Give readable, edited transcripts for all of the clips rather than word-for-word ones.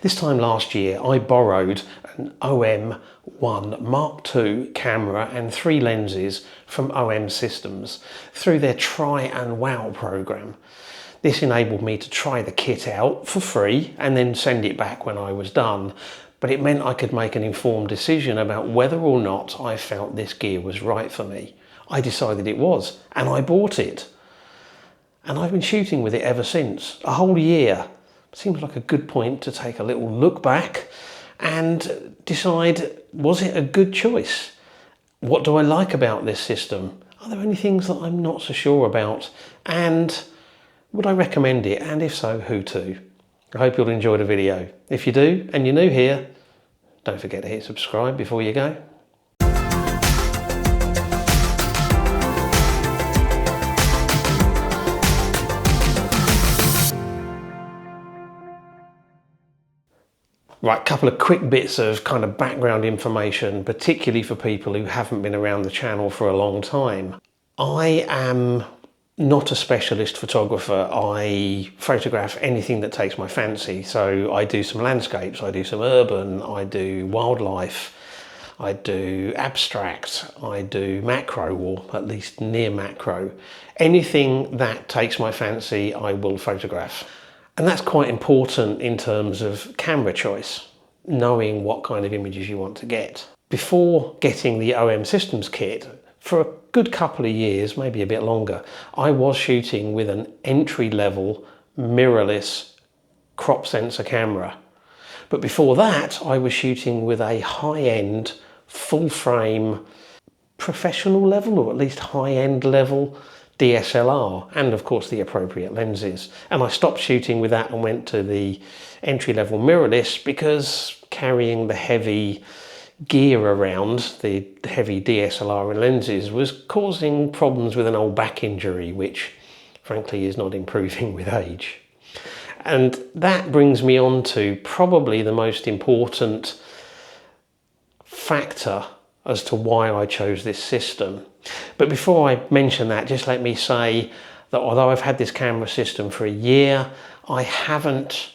This time last year I borrowed an OM1 Mark II camera and 3 lenses from OM Systems through their Try and Wow program. This enabled me to try the kit out for free and then send it back when I was done, but it meant I could make an informed decision about whether or not I felt this gear was right for me. I decided it was, and I bought it. And I've been shooting with it ever since, a whole year. Seems like a good point to take a little look back and decide, was it a good choice? What do I like about this system? Are there any things that I'm not so sure about? And would I recommend it? And if so, who to? I hope you'll enjoy the video. If you do, and you're new here, don't forget to hit subscribe before you go. Right, a couple of quick bits of kind of background information, particularly for people who haven't been around the channel for a long time. I am not a specialist photographer. I photograph anything that takes my fancy. So I do some landscapes, I do some urban, I do wildlife, I do abstract, I do macro, or at least near macro. Anything that takes my fancy, I will photograph. And that's quite important in terms of camera choice, knowing what kind of images you want to get. Before getting the OM Systems kit, for a good couple of years, maybe a bit longer, I was shooting with an entry-level mirrorless crop sensor camera. But before that, I was shooting with a high-end, full-frame, professional level, or at least high-end level, DSLR, and of course the appropriate lenses. And I stopped shooting with that and went to the entry-level mirrorless because carrying the heavy gear around, the heavy DSLR and lenses, was causing problems with an old back injury, which frankly is not improving with age. And that brings me on to probably the most important factor as to why I chose this system. But before I mention that, just let me say that although I've had this camera system for a year, I haven't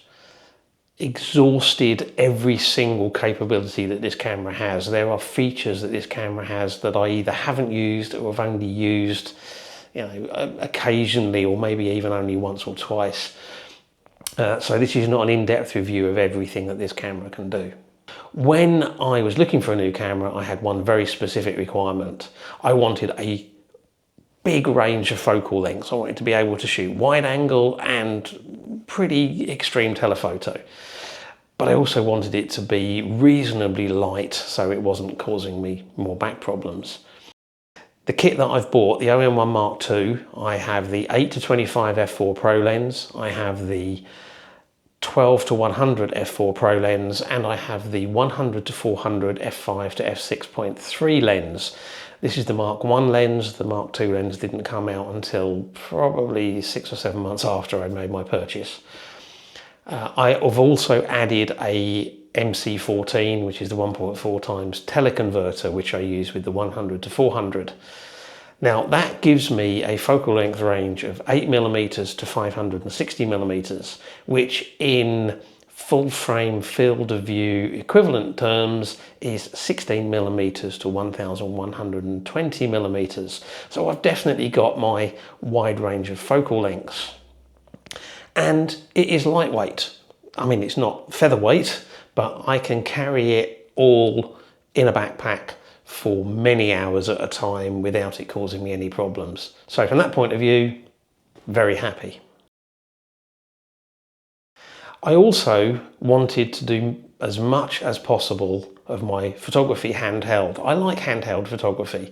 exhausted every single capability that this camera has. There are features that this camera has that I either haven't used or have only used, occasionally, or maybe even only once or twice. So this is not an in-depth review of everything that this camera can do. When I was looking for a new camera, I had one very specific requirement. I wanted a big range of focal lengths. I wanted to be able to shoot wide angle and pretty extreme telephoto. But I also wanted it to be reasonably light so it wasn't causing me more back problems. The kit that I've bought, the OM1 Mark II, I have the 8-25 f4 Pro lens, I have the 12-100 f4 Pro lens, and I have the 100-400 f5 to f6.3 lens. This is the Mark I lens. The Mark II lens didn't come out until probably 6 or 7 months after I made my purchase. I have also added a MC14, which is the 1.4 times teleconverter, which I use with the 100-400. Now that gives me a focal length range of 8mm to 560mm, which in full frame field of view equivalent terms is 16mm to 1120mm. So I've definitely got my wide range of focal lengths. And it is lightweight. I mean, it's not featherweight, but I can carry it all in a backpack for many hours at a time without it causing me any problems. So from that point of view, very happy. I also wanted to do as much as possible of my photography handheld. I like handheld photography,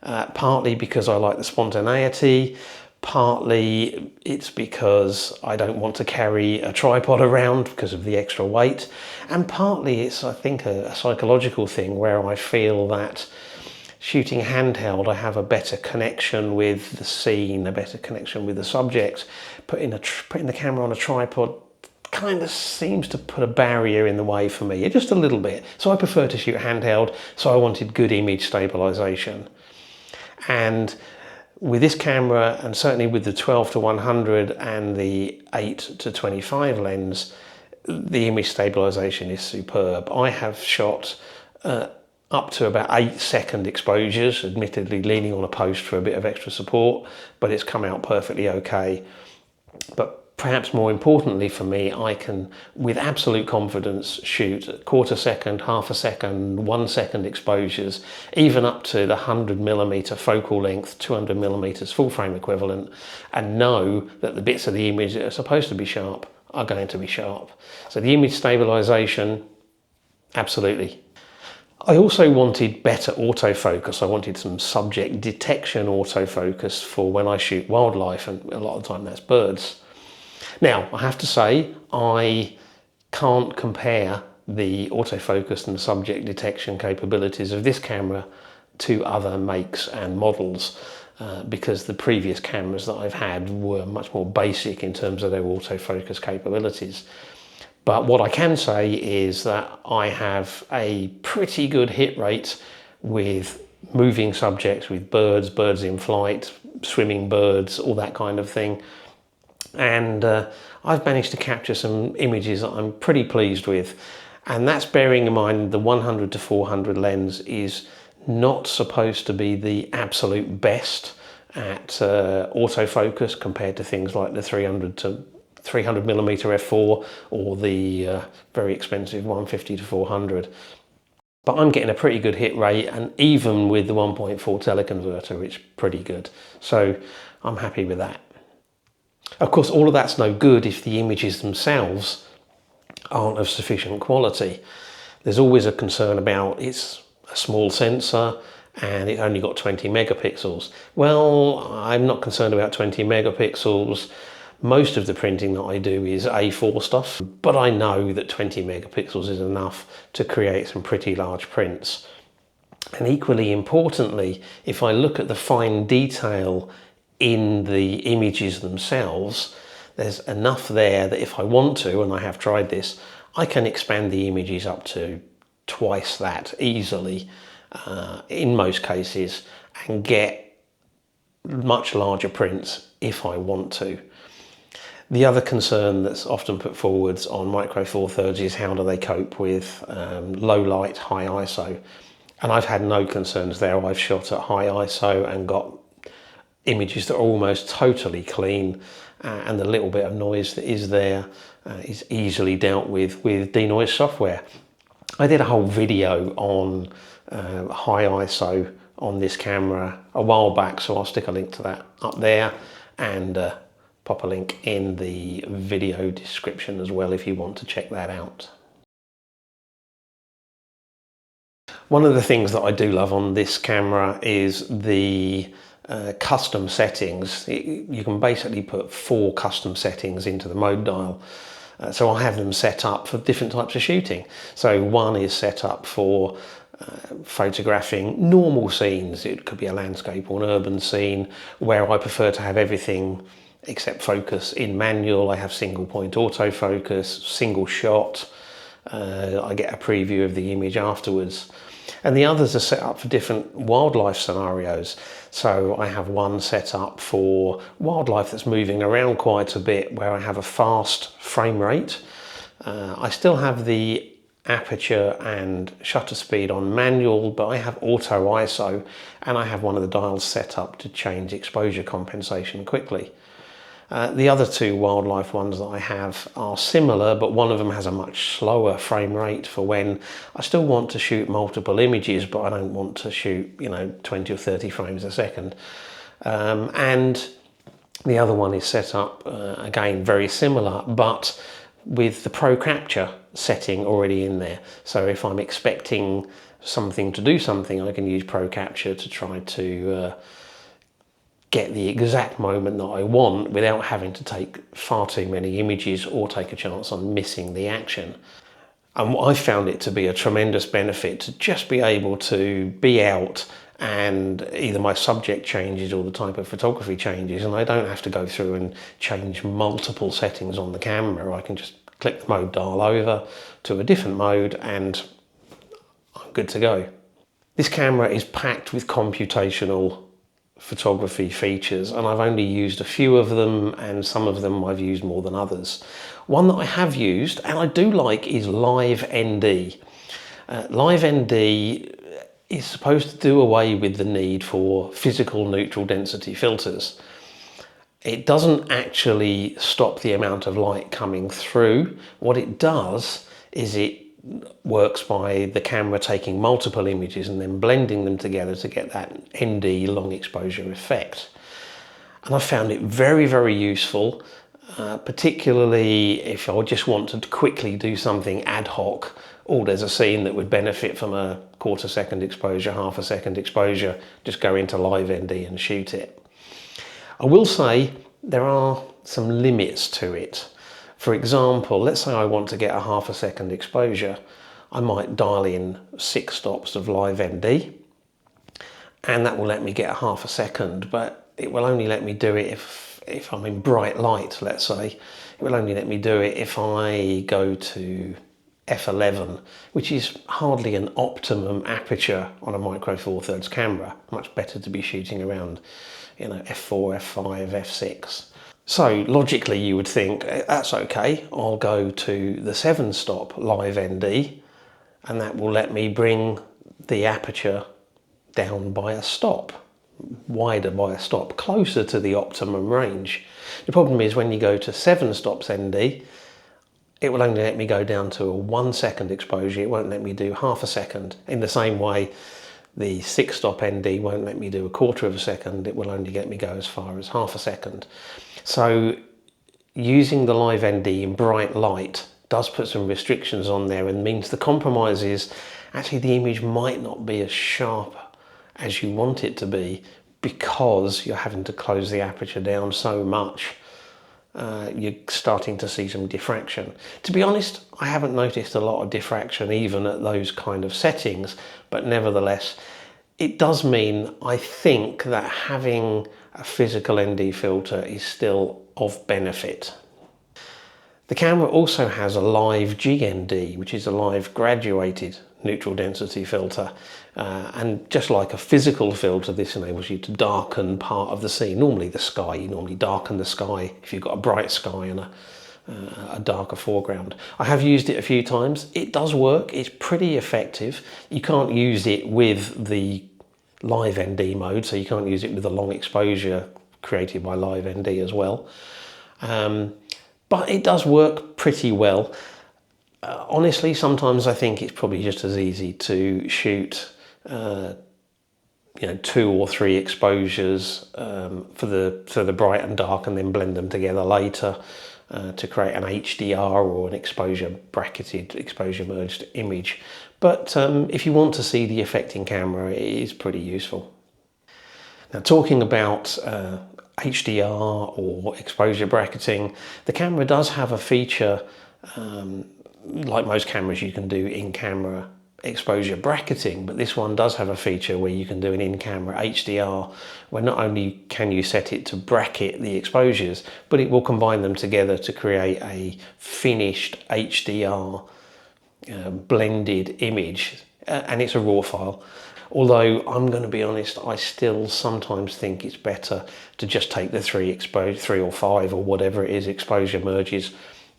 partly because I like the spontaneity, partly it's because I don't want to carry a tripod around because of the extra weight, and partly it's, I think, a psychological thing where I feel that shooting handheld I have a better connection with the scene, a better connection with the subject. Putting the camera on a tripod kind of seems to put a barrier in the way for me, just a little bit. So I prefer to shoot handheld, so I wanted good image stabilization. And with this camera, and certainly with the 12-100 and the 8-25 lens, the image stabilization is superb. I have shot up to about 8-second exposures, admittedly leaning on a post for a bit of extra support, but it's come out perfectly okay. But perhaps more importantly for me, I can, with absolute confidence, shoot quarter second, half a second, 1 second exposures, even up to the 100mm focal length, 200mm full frame equivalent, and know that the bits of the image that are supposed to be sharp are going to be sharp. So the image stabilization, absolutely. I also wanted better autofocus. I wanted some subject detection autofocus for when I shoot wildlife, and a lot of the time that's birds. Now, I have to say, I can't compare the autofocus and subject detection capabilities of this camera to other makes and models because the previous cameras that I've had were much more basic in terms of their autofocus capabilities. But what I can say is that I have a pretty good hit rate with moving subjects, with birds, birds in flight, swimming birds, all that kind of thing. And I've managed to capture some images that I'm pretty pleased with. And that's bearing in mind the 100 to 400 lens is not supposed to be the absolute best at autofocus compared to things like the 300mm f4 or the very expensive 150 to 400. But I'm getting a pretty good hit rate, and even with the 1.4 teleconverter, it's pretty good. So I'm happy with that. Of course, all of that's no good if the images themselves aren't of sufficient quality. There's always a concern about it's a small sensor and it only got 20 megapixels. Well, I'm not concerned about 20 megapixels. Most of the printing that I do is A4 stuff, but I know that 20 megapixels is enough to create some pretty large prints. And equally importantly, if I look at the fine detail in the images themselves, there's enough there that if I want to, and I have tried this, I can expand the images up to twice that easily in most cases and get much larger prints if I want to. The other concern that's often put forwards on Micro Four Thirds is how do they cope with low light, high ISO. And I've had no concerns there. I've shot at high ISO and got images that are almost totally clean, and the little bit of noise that is there is easily dealt with denoise software. I did a whole video on high ISO on this camera a while back, so I'll stick a link to that up there and pop a link in the video description as well if you want to check that out. One of the things that I do love on this camera is the custom settings. You can basically put 4 custom settings into the mode dial. So I have them set up for different types of shooting. So one is set up for photographing normal scenes. It could be a landscape or an urban scene where I prefer to have everything except focus in manual. I have single point autofocus, single shot. I get a preview of the image afterwards. And the others are set up for different wildlife scenarios. So I have one set up for wildlife that's moving around quite a bit, where I have a fast frame rate. I still have the aperture and shutter speed on manual, but I have auto ISO, and I have one of the dials set up to change exposure compensation quickly. The other 2 wildlife ones that I have are similar, but one of them has a much slower frame rate for when I still want to shoot multiple images, but I don't want to shoot, 20 or 30 frames a second. And the other one is set up, again, very similar, but with the Pro Capture setting already in there. So if I'm expecting something to do something, I can use Pro Capture to try to get the exact moment that I want without having to take far too many images or take a chance on missing the action. And I found it to be a tremendous benefit to just be able to be out and either my subject changes or the type of photography changes, and I don't have to go through and change multiple settings on the camera. I can just click the mode dial over to a different mode and I'm good to go. This camera is packed with computational photography features, and I've only used a few of them, and some of them I've used more than others. One that I have used and I do like is Live ND. Live ND is supposed to do away with the need for physical neutral density filters. It doesn't actually stop the amount of light coming through. What it does is it works by the camera taking multiple images and then blending them together to get that ND long exposure effect. And I found it very, very useful, particularly if I just want to quickly do something ad hoc. Oh, there's a scene that would benefit from a quarter second exposure, half a second exposure, just go into Live ND and shoot it. I will say there are some limits to it. For example, let's say I want to get a half a second exposure. I might dial in 6 stops of Live ND and that will let me get a half a second, but it will only let me do it if I'm in bright light, let's say. It will only let me do it if I go to f11, which is hardly an optimum aperture on a micro four thirds camera. Much better to be shooting around, f4, f5, f6. So logically you would think, that's okay, I'll go to the 7 stop Live ND and that will let me bring the aperture down by a stop, wider by a stop, closer to the optimum range. The problem is when you go to 7 stops ND, it will only let me go down to a 1 second exposure, it won't let me do half a second. In the same way, the 6 stop ND won't let me do a quarter of a second, it will only let me go as far as half a second. So using the Live ND in bright light does put some restrictions on there and means the compromise is actually the image might not be as sharp as you want it to be because you're having to close the aperture down so much. You're starting to see some diffraction. To be honest, I haven't noticed a lot of diffraction even at those kind of settings, but nevertheless, it does mean I think that having a physical ND filter is still of benefit. The camera also has a live GND, which is a live graduated neutral density filter. And just like a physical filter, this enables you to darken part of the scene. Normally the sky, you normally darken the sky if you've got a bright sky and a darker foreground. I have used it a few times. It does work, it's pretty effective. You can't use it with the Live ND mode, so you can't use it with the long exposure created by Live ND as well. But it does work pretty well. Honestly, sometimes I think it's probably just as easy to shoot 2 or 3 exposures for the bright and dark and then blend them together later to create an HDR or an exposure bracketed, exposure merged image. But if you want to see the effect in camera, it is pretty useful. Now, talking about HDR or exposure bracketing, the camera does have a feature, like most cameras you can do in-camera exposure bracketing, but this one does have a feature where you can do an in-camera HDR, where not only can you set it to bracket the exposures, but it will combine them together to create a finished HDR blended image, and it's a RAW file. Although I'm going to be honest, I still sometimes think it's better to just take the 3 or 5 or whatever it is exposure merges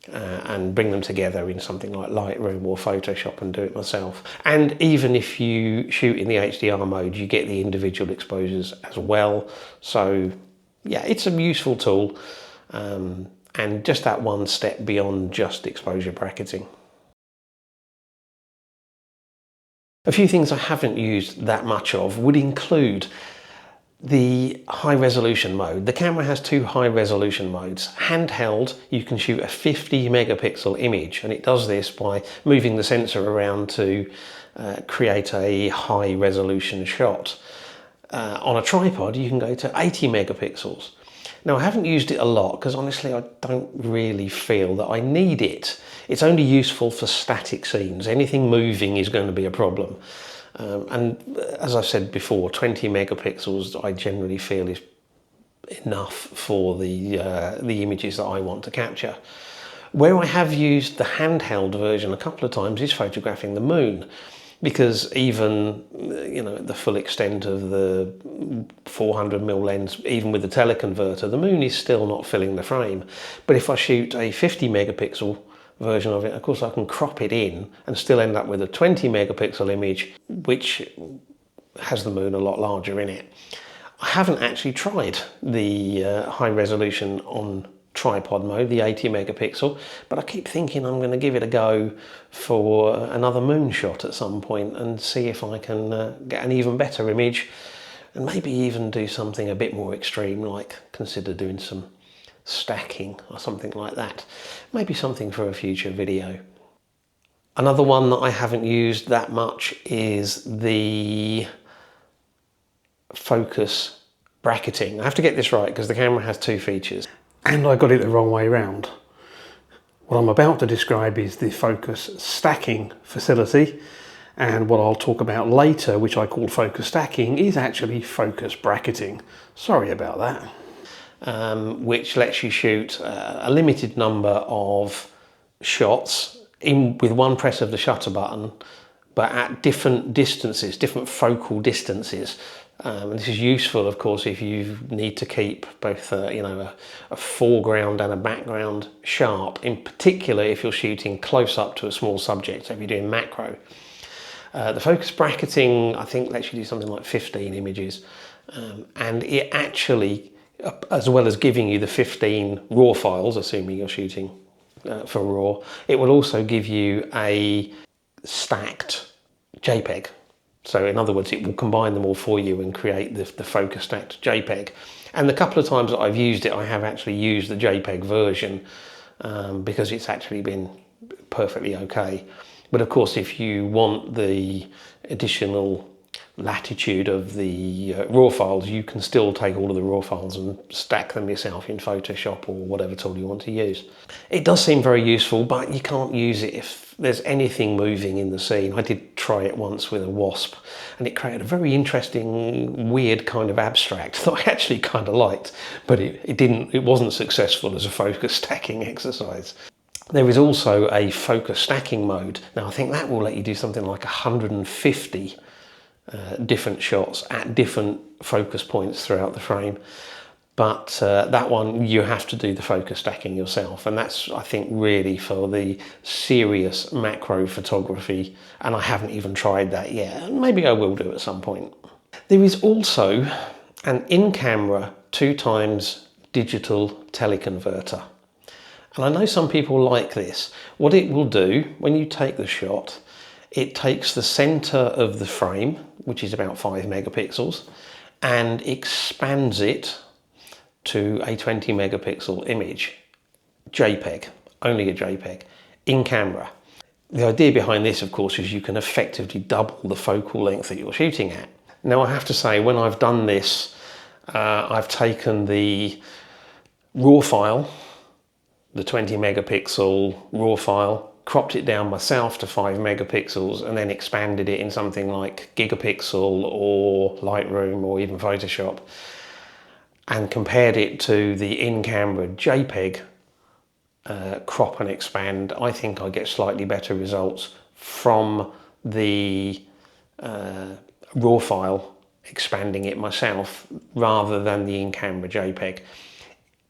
and bring them together in something like Lightroom or Photoshop and do it myself. And even if you shoot in the HDR mode, you get the individual exposures as well. So yeah, it's a useful tool and just that one step beyond just exposure bracketing. A few things I haven't used that much of would include the high resolution mode. The camera has 2 high resolution modes. Handheld, you can shoot a 50 megapixel image, and it does this by moving the sensor around to create a high resolution shot. On a tripod, you can go to 80 megapixels. Now, I haven't used it a lot because honestly, I don't really feel that I need it. It's only useful for static scenes. Anything moving is going to be a problem. And as I've said before, 20 megapixels I generally feel is enough for the images that I want to capture. Where I have used the handheld version a couple of times is photographing the moon. because even, you know, the full extent of the 400mm lens, even with the teleconverter, the moon is still not filling the frame. But if I shoot a 50 megapixel version of it, of course I can crop it in and still end up with a 20 megapixel image, which has the moon a lot larger in it. I haven't actually tried the high resolution on tripod mode, the 80 megapixel, but I keep thinking I'm going to give it a go for another moon shot at some point and see if I can get an even better image, and maybe even do something a bit more extreme, like consider doing some stacking or something like that. Maybe something for a future video. Another one that I haven't used that much is the focus bracketing. I have to get this right because the camera has two features. And I got it the wrong way round. What I'm about to describe is the focus stacking facility, and what I'll talk about later, which I call focus stacking, is actually focus bracketing. Sorry about that. Which lets you shoot a limited number of shots with one press of the shutter button, but at different distances, different focal distances. And this is useful, of course, if you need to keep both you know, a foreground and a background sharp, in particular if you're shooting close up to a small subject, so if you're doing macro. The focus bracketing, I think, lets you do something like 15 images, and it actually, as well as giving you the 15 raw files, assuming you're shooting for RAW, it will also give you a stacked JPEG. So in other words, it will combine them all for you and create the focus stacked JPEG. And the couple of times that I've used it, I have actually used the JPEG version because it's actually been perfectly okay. But of course, if you want the additional latitude of the raw files, you can still take all of the raw files and stack them yourself in Photoshop or whatever tool you want to use. It does seem very useful, but you can't use it if there's anything moving in the scene. I did try it once with a wasp, and it created a very interesting, weird kind of abstract that I actually kind of liked, but it wasn't successful as a focus stacking exercise. There is also a focus stacking mode. Now I think that will let you do something like 150 different shots at different focus points throughout the frame, but that one you have to do the focus stacking yourself, and that's, I think, really for the serious macro photography, and I haven't even tried that yet. Maybe I will do at some point. There is also an in-camera 2x digital teleconverter, and I know some people like this. What it will do when you take the shot, it takes the center of the frame, which is about 5 megapixels, and expands it to a 20 megapixel image, JPEG, only a JPEG, in camera. The idea behind this, of course, is you can effectively double the focal length that you're shooting at. Now, I have to say, when I've done this, I've taken the raw file, the 20 megapixel raw file, cropped it down myself to 5 megapixels, and then expanded it in something like Gigapixel or Lightroom or even Photoshop, and compared it to the in-camera JPEG crop and expand. I think I get slightly better results from the raw file, expanding it myself, rather than the in-camera JPEG.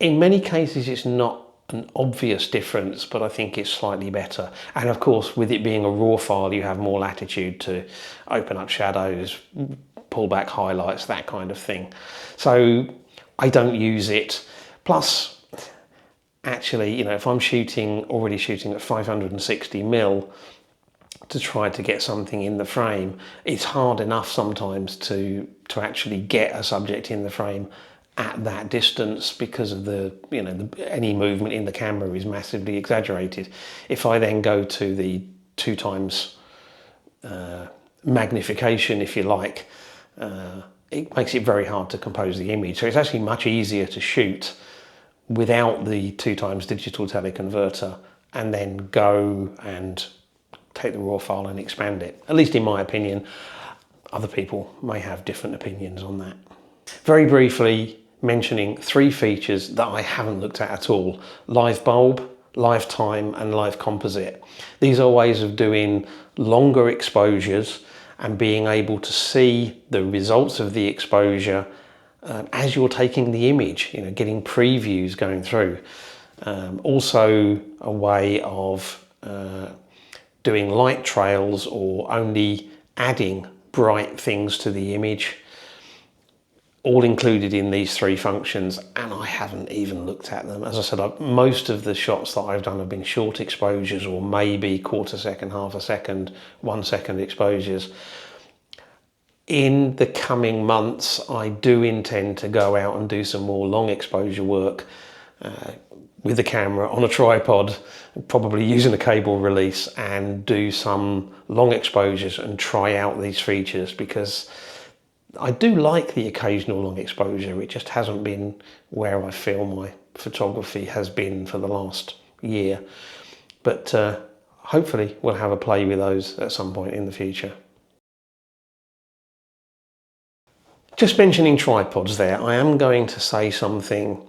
In many cases it's not an obvious difference, but I think it's slightly better. And of course, with it being a raw file, you have more latitude to open up shadows, pull back highlights, that kind of thing. So I don't use it. Plus, actually, you know, if I'm already shooting at 560mm to try to get something in the frame, it's hard enough sometimes to actually get a subject in the frame at that distance, because of any movement in the camera is massively exaggerated. If I then go to the 2x magnification, if you like, it makes it very hard to compose the image. So it's actually much easier to shoot without the 2x digital teleconverter and then go and take the raw file and expand it. At least in my opinion. Other people may have different opinions on that. Very briefly, mentioning 3 features that I haven't looked at all: live bulb, lifetime and live composite. These are ways of doing longer exposures and being able to see the results of the exposure as you're taking the image, getting previews going through. Also a way of doing light trails or only adding bright things to the image, all included in these three functions, and I haven't even looked at them. As I said, most of the shots that I've done have been short exposures or maybe quarter second, half a second, 1 second exposures. In the coming months, I do intend to go out and do some more long exposure work with the camera on a tripod, probably using a cable release, and do some long exposures and try out these features, because I do like the occasional long exposure. It just hasn't been where I feel my photography has been for the last year. But hopefully we'll have a play with those at some point in the future. Just mentioning tripods there, I am going to say something.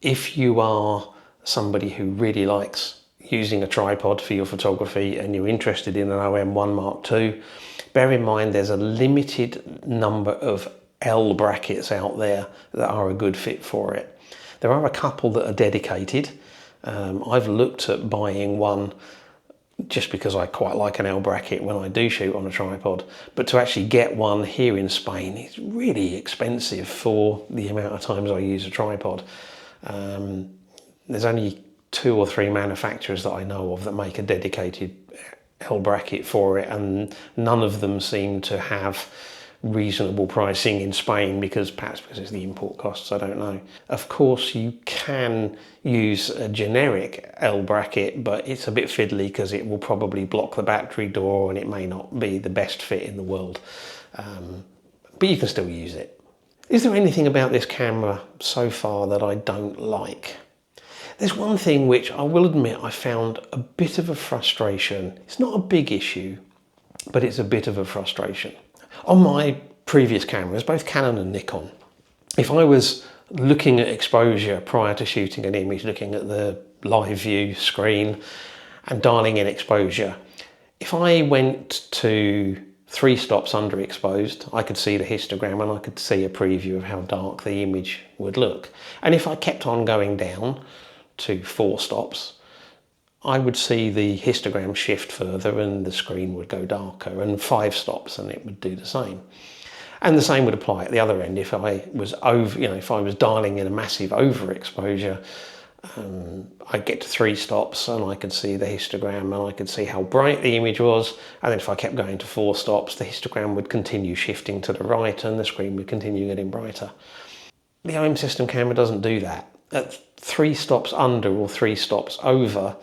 If you are somebody who really likes using a tripod for your photography and you're interested in an OM1 Mark II, bear in mind there's a limited number of L brackets out there that are a good fit for it. There are a couple that are dedicated. I've looked at buying one just because I quite like an L bracket when I do shoot on a tripod, but to actually get one here in Spain is really expensive for the amount of times I use a tripod. There's only 2 or 3 manufacturers that I know of that make a dedicated L bracket for it, and none of them seem to have reasonable pricing in Spain, perhaps because it's the import costs, I don't know. Of course you can use a generic L bracket, but it's a bit fiddly because it will probably block the battery door and it may not be the best fit in the world, but you can still use it. Is there anything about this camera so far that I don't like? There's one thing which I will admit I found a bit of a frustration. It's not a big issue, but it's a bit of a frustration. On my previous cameras, both Canon and Nikon, if I was looking at exposure prior to shooting an image, looking at the live view screen and dialing in exposure, if I went to 3 stops underexposed, I could see the histogram and I could see a preview of how dark the image would look. And if I kept on going down to 4 stops, I would see the histogram shift further and the screen would go darker, and 5 stops and it would do the same. And the same would apply at the other end. If I was if I was dialing in a massive overexposure, I'd get to 3 stops and I could see the histogram and I could see how bright the image was. And then if I kept going to 4 stops, the histogram would continue shifting to the right and the screen would continue getting brighter. The OM System camera doesn't do that. At 3 stops under or 3 stops over,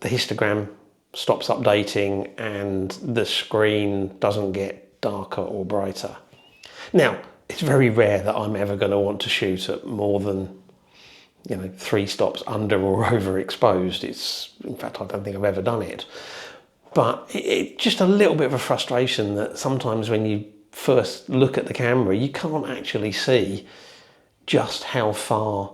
the histogram stops updating and the screen doesn't get darker or brighter. Now, it's very rare that I'm ever going to want to shoot at more than 3 stops under or overexposed. In fact, I don't think I've ever done it. But it's just a little bit of a frustration that sometimes when you first look at the camera, you can't actually see just how far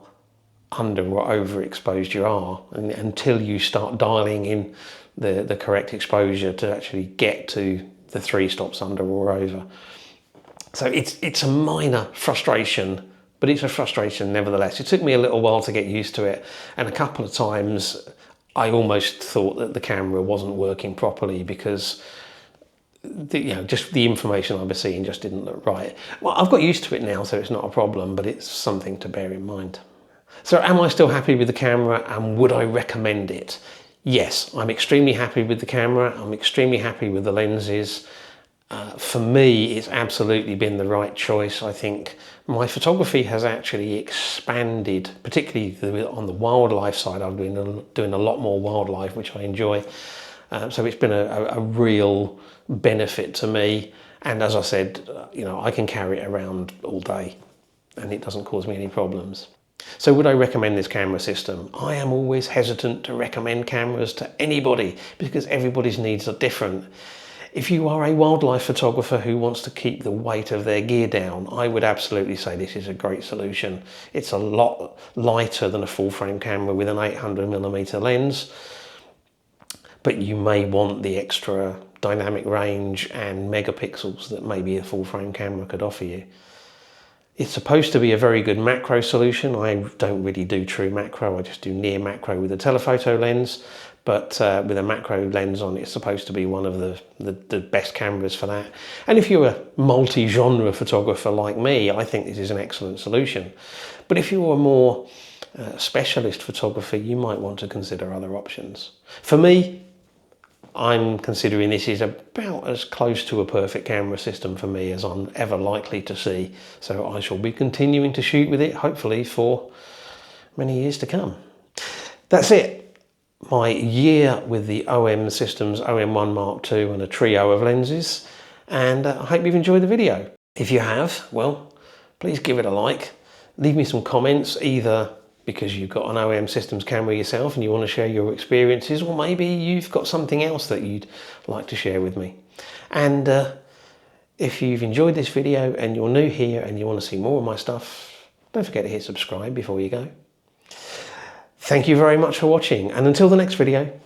under or overexposed you are until you start dialing in the correct exposure to actually get to the 3 stops under or over. So it's a minor frustration, but it's a frustration nevertheless. It took me a little while to get used to it, and a couple of times I almost thought that the camera wasn't working properly because just the information I was seeing just didn't look right. Well, I've got used to it now, so it's not a problem, but it's something to bear in mind. So am I still happy with the camera, and would I recommend it? Yes, I'm extremely happy with the camera. I'm extremely happy with the lenses. For me, it's absolutely been the right choice. I think my photography has actually expanded, particularly on the wildlife side. I've been doing a lot more wildlife, which I enjoy. So it's been a real benefit to me. And as I said, I can carry it around all day and it doesn't cause me any problems. So would I recommend this camera system? I am always hesitant to recommend cameras to anybody because everybody's needs are different. If you are a wildlife photographer who wants to keep the weight of their gear down, I would absolutely say this is a great solution. It's a lot lighter than a full frame camera with an 800mm lens, but you may want the extra dynamic range and megapixels that maybe a full frame camera could offer you. It's supposed to be a very good macro solution. I don't really do true macro, I just do near macro with a telephoto lens, but with a macro lens on, it's supposed to be one of the best cameras for that. And if you're a multi-genre photographer like me, I think this is an excellent solution. But if you're a more specialist photographer, you might want to consider other options. For me, I'm considering this is about as close to a perfect camera system for me as I'm ever likely to see. So I shall be continuing to shoot with it, hopefully for many years to come. That's it. My year with the OM Systems OM1 Mark II and a trio of lenses. And I hope you've enjoyed the video. If you have, well, please give it a like. Leave me some comments, either because you've got an OM Systems camera yourself and you want to share your experiences, or maybe you've got something else that you'd like to share with me. And if you've enjoyed this video and you're new here and you want to see more of my stuff, don't forget to hit subscribe before you go. Thank you very much for watching, and until the next video,